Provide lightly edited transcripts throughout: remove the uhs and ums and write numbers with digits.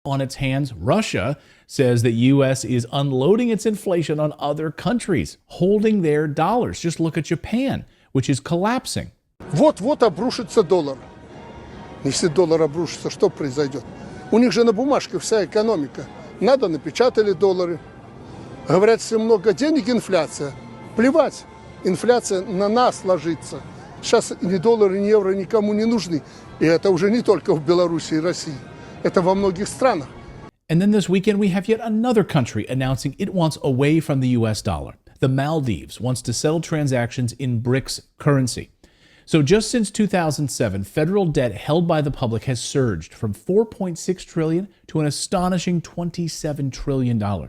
on its hands. Russia says that U.S. is unloading its inflation on other countries, holding their dollars. Just look at Japan, which is collapsing. Вот-вот обрушится доллар. Если доллар обрушится, что произойдет? У них же на бумажке вся экономика. Надо, напечатали доллары. Говорят, если много денег, инфляция. Плевать, инфляция на нас ложится. Сейчас ни доллары, ни евро никому не нужны. И это уже не только в Беларуси и России. Это во многих странах. And then this weekend, we have yet another country announcing it wants away from the U.S. dollar. The Maldives wants to settle transactions in BRICS currency. So just since 2007, federal debt held by the public has surged from $4.6 trillion to an astonishing $27 trillion.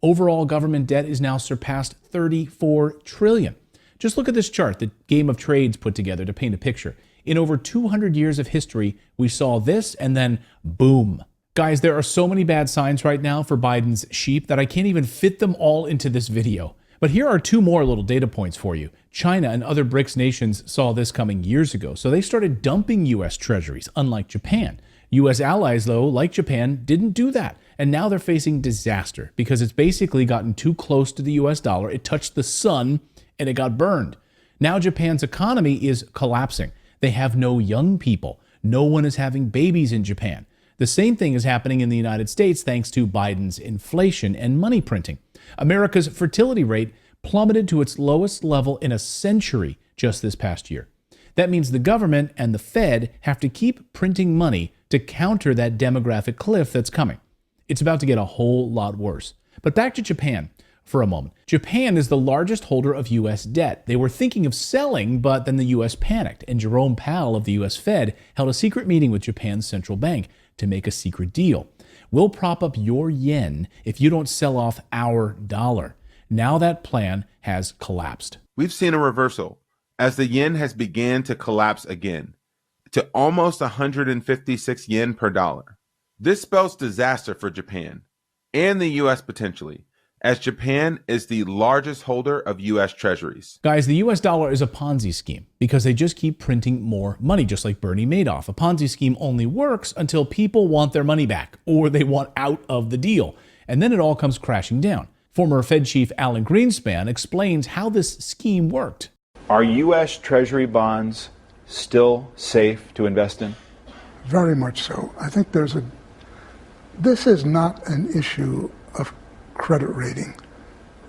Overall government debt is now surpassed $34 trillion. Just look at this chart that Game of Trades put together to paint a picture. In over 200 years of history, we saw this and then boom. Guys, there are so many bad signs right now for Biden's sheep that I can't even fit them all into this video. But here are two more little data points for you. China and other BRICS nations saw this coming years ago, so they started dumping U.S. treasuries, unlike Japan. U.S. allies, though, like Japan, didn't do that. And now they're facing disaster because it's basically gotten too close to the U.S. dollar. It touched the sun and it got burned. Now Japan's economy is collapsing. They have no young people. No one is having babies in Japan. The same thing is happening in the United States thanks to Biden's inflation and money printing. America's fertility rate plummeted to its lowest level in a century just this past year. That means the government and the Fed have to keep printing money to counter that demographic cliff that's coming. It's about to get a whole lot worse. But back to Japan for a moment. Japan is the largest holder of U.S. debt. They were thinking of selling, but then the U.S. panicked, and Jerome Powell of the U.S. Fed held a secret meeting with Japan's central bank to make a secret deal. We'll prop up your yen if you don't sell off our dollar. Now that plan has collapsed. We've seen a reversal as the yen has began to collapse again to almost 156 yen per dollar. This spells disaster for Japan and the U.S. potentially, as Japan is the largest holder of U.S. treasuries. Guys, the U.S. dollar is a Ponzi scheme because they just keep printing more money, just like Bernie Madoff. A Ponzi scheme only works until people want their money back or they want out of the deal. And then it all comes crashing down. Former Fed Chief Alan Greenspan explains how this scheme worked. Are U.S. Treasury bonds still safe to invest in? Very much so. I think this is not an issue of credit rating.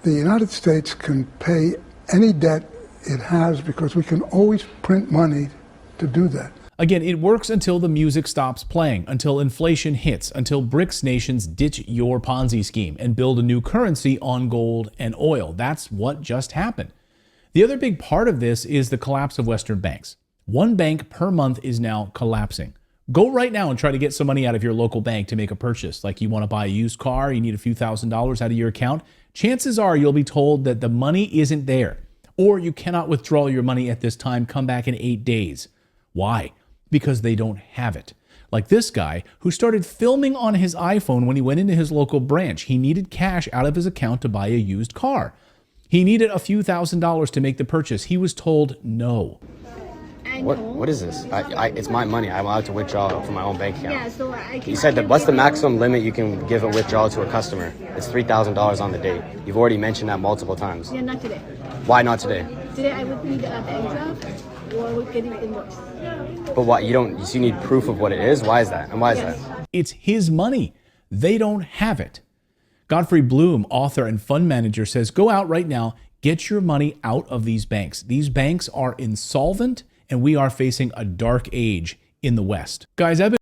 The United States can pay any debt it has because we can always print money to do that. Again, it works until the music stops playing, until inflation hits, until BRICS nations ditch your Ponzi scheme and build a new currency on gold and oil. That's what just happened. The other big part of this is the collapse of Western banks. One bank per month is now collapsing. Go right now and try to get some money out of your local bank to make a purchase. Like you want to buy a used car, you need a few $1,000s out of your account. Chances are you'll be told that the money isn't there, or you cannot withdraw your money at this time, come back in 8 days. Why? Because they don't have it. Like this guy who started filming on his iPhone when he went into his local branch. He needed cash out of his account to buy a used car. He needed a few $1,000s to make the purchase. He was told no. What is this? It's my money. I'm allowed to withdraw from my own bank account. Yeah, so You said that what's the maximum limit you can give a withdrawal to a customer? It's $3,000 on the date. You've already mentioned that multiple times. Yeah, not today. Why not today? Today I would need the draft or we're getting an invoice. But what, you need proof of what it is? Why is that? And why is that? It's his money. They don't have it. Godfrey Bloom, author and fund manager, says go out right now, get your money out of these banks. These banks are insolvent and we are facing a dark age in the West. Guys, I've been